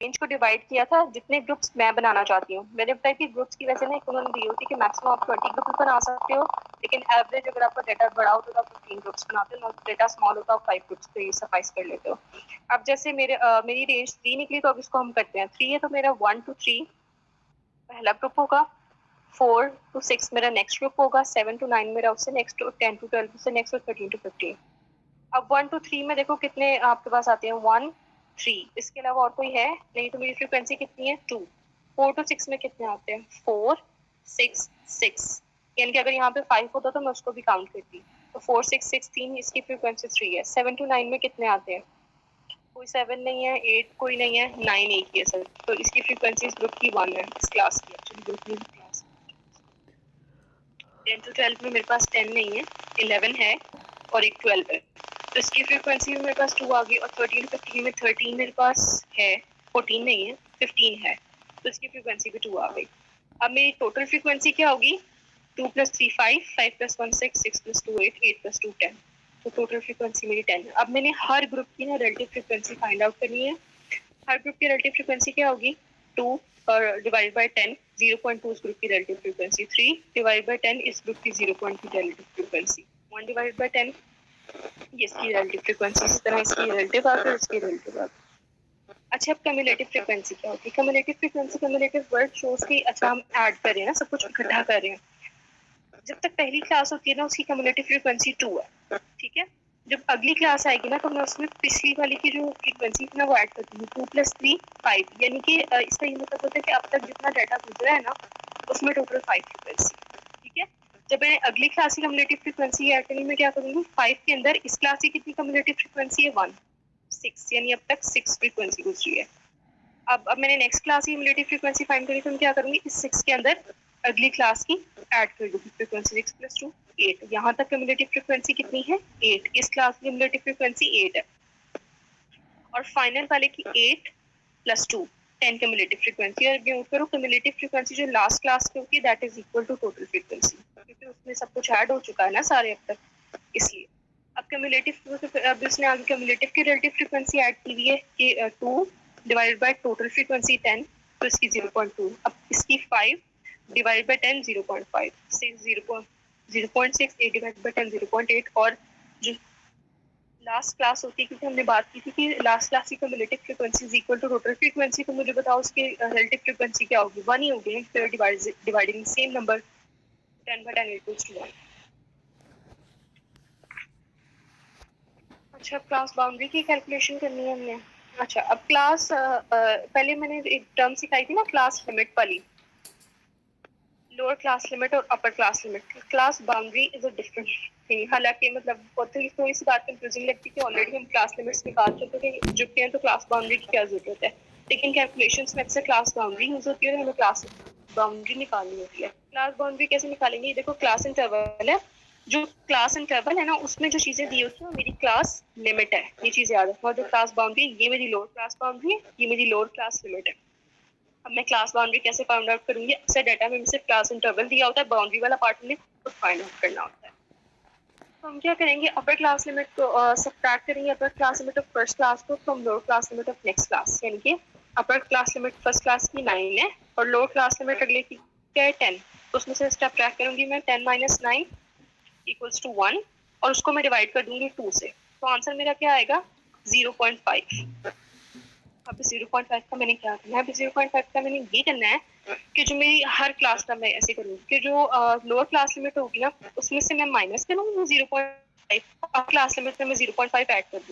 Range को divide किया था जितने ग्रुप्स मैं बनाना चाहती हूँ। मैंने बताया कि ग्रुप्स की वजह से उन्होंने दी होती है कि मैक्सिमम आप 20 ग्रुप्स बना सकते हो, लेकिन एवरेज अगर आपका डेटा बड़ा होता तो आप 15 ग्रुप्स बनाते हो, डेटा स्मॉल होता आप 5 ग्रुप्स पे सफाइस कर लेते हो। अब जैसे मेरी रेंज 3 निकली तो अब इसको हम करते हैं। 3 है तो मेरा 1 to 3 पहला ग्रुप होगा, 4 to 6 मेरा नेक्स्ट ग्रुप होगा, 7 to 9 मेरा उससे नेक्स्ट, 10 to 12 उससे नेक्स्ट और 13 to 15। अब 1 to 3 में देखो कितने आपके पास आते हैं, 1 3, इसके अलावा और कोई है नहीं तो मेरी फ्रीक्वेंसी कितनी है 2। 4 to 6 में कितने आते हैं 4 6 6, यानी कि अगर यहाँ पे 5 होता तो मैं उसको भी काउंट करती, तो 4 6 6 3, इसकी फ्रीक्वेंसी 3 है। 7 to 9 में कितने आते हैं, कोई 7 नहीं है, 8 कोई नहीं है, 9 एक ही है सर, तो इसकी फ्रीक्वेंसी इस ग्रुप की 1 है, इस क्लास की, एक्चुअली ग्रुप की क्लास। 10 to 12 में मेरे पास 10 नहीं है, 11 है और एक 12 है, तो इसकी फ्रीक्वेंसी में मेरे पास 2 आ गई। और 13 to 15 में 13 मेरे पास है, 14 नहीं है, 15 है, तो इसकी फ्रीक्वेंसी भी 2 आ गई। अब मेरी टोटल फ्रीक्वेंसी क्या होगी, 2 + 3 5, 5 + 1 6, 6 + 2 8, 8 + 2 10, तो टोटल फ्रीक्वेंसी मेरी 10 है। अब मैंने हर ग्रुप की ना रिलेटिव फ्रीक्वेंसी फाइंड आउट करनी है। हर ग्रुप की रिलेटिव फ्रीक्वेंसी क्या होगी, 2 और डिवाइड बाय 10, 0.2 इस ग्रुप की रिलेटिव फ्रीक्वेंसी, 3 डिवाइड बाय 10 इस ग्रुप की 0.2 रिलेटिव फ्रीक्वेंसी, 1 डिवाइड बाय 10 ये इसकी रिलेटिव फ्रीक्वेंसी, इस तरह इसकी रिलेटिव आ गई, इसकी रिलेटिव आ गई। अच्छा, अब कम्युलेटिव फ्रीक्वेंसी क्या होगी, cumulative frequency, cumulative word shows की, अच्छा हम ऐड कर रहे हैं ना, सब कुछ इकट्ठा कर रहे हैं। जब तक पहली क्लास होती है ना उसकी कम्युलेटिव फ्रीक्वेंसी 2 है, ठीक है। जब अगली क्लास आएगी ना तो मैं उसमें पिछली वाली की जो फ्रीक्वेंसी है ना वो ऐड करती हूँ, 2 + 3 5, यानी कि इसका ये मतलब होता है कि अब तक जितना डाटा गुजरा है ना उसमें टोटल 5 फ्रीक्वेंसी, ठीक है। जब मैं अगली क्लास की कम्युलेटिव फ्रीक्वेंसी ऐड करूंगी, मैं क्या करूंगी, 5 के अंदर इस क्लास की कितनी कम्युलेटिव फ्रीक्वेंसी है 1 6, यानी अब तक 6 फ्रीक्वेंसी गुजरी है। अब मैंने नेक्स्ट क्लास की कम्युलेटिव फ्रीक्वेंसी फाइंड करी, तो मैं क्या करूंगी, इस 6 के अंदर अगली क्लास की ऐड कर दूंगी फ्रीक्वेंसी, 6 + 2 8, यहाँ तक कम्युलेटिव फ्रीक्वेंसी कितनी है 8, इस क्लास की कम्युलेटिव फ्रीक्वेंसी 8 है, और फाइनल वाले की 8 + 2 10 कम्युलेटिव फ्रीक्वेंसी। और नोट करो कम्युलेटिव फ्रीक्वेंसी जो लास्ट क्लास की होगी that is equal to total frequency, क्योंकि उसमें सब कुछ ऐड हो चुका है ना सारे अब तक, इसलिए। अब कम्युलेटिव, अब इसने आगे कम्युलेटिव की रिलेटिव फ्रीक्वेंसी ऐड की हुई है कि 2 डिवाइडेड बाय टोटल फ्रीक्वेंसी 10, तो इसकी 0.2, अब इसकी 5 डिवाइड बाय 10 0.5, 0.6, 8 डिवाइड बाय 10 0.8, और जो लास्ट क्लास होती है, क्योंकि हमने बात की थी कि लास्ट क्लास की cumulative frequency is equal to total frequency, तो मुझे बताओ उसकी रिलेटिव फ्रीक्वेंसी क्या होगी, 1 ही होगी, फिर dividing same number 10 by 10 equals to 1। अच्छा, क्लास बाउंड्री की कैलकुलेशन करनी है हमने। अच्छा, अब क्लास पहले मैंने एक टर्म सिखाई थी ना क्लास लिमिट वाली, लोअर क्लास लिमिट और अपर class limit. Class boundary is a different thing, हालांकि मतलब थोड़ी सी बात कंफ्यूजिंग लगती है कि ऑलरेडी हम क्लास लिमिट्स निकाल चुके हैं तो क्लास बाउंड्री की क्या जरूरत है, लेकिन कैलकुलेशंस में अक्सर क्लास बाउंड्री यूज होती है और हमें क्लास बाउंड्री निकालनी होती है। क्लास बाउंड्री कैसे निकालेंगे, देखो क्लास इंटरवल है, जो क्लास इंटरवल है ना उसमें जो चीजें दी होती है वो मेरी क्लास लिमिट है, ये चीज याद रखो। जो क्लास बाउंड्री ये मेरी लोअर क्लास बाउंड्री है, ये मेरी लोअर क्लास लिमिट है। अब मैं क्लास बाउंड्री कैसे फाइंड आउट करूंगी, अक्सर डाटा में सिर्फ क्लास इंटरवल दिया होता है, बाउंड्री वाला पार्ट में खुद फाइंड आउट करना होता है। तो हम क्या करेंगे, अपर क्लास लिमिट को सब्ट्रैक्ट करेंगे upper class limit of first class को from lower class limit of next class, यानी कि upper class limit first class की 9 है और लोअर क्लास लिमिट अगले की क्या है 10, तो उसमें से सब्ट्रैक्ट करूंगी मैं 10 - 9 = 1, और उसको मैं डिवाइड कर दूंगी 2 से, तो आंसर मेरा क्या आएगा 0.5। अब 0.5 का मैंने क्या करना है, 0.5 का मैंने ये करना है कि जो मेरी हर क्लास का मैं ऐसे करूँगी कि जो लोअर क्लास लिमिट होगी ना उसमें से मैं माइनस करूँगी 0.5, अब क्लास लिमिट में मैं 0.5 ऐड कर दूँगी।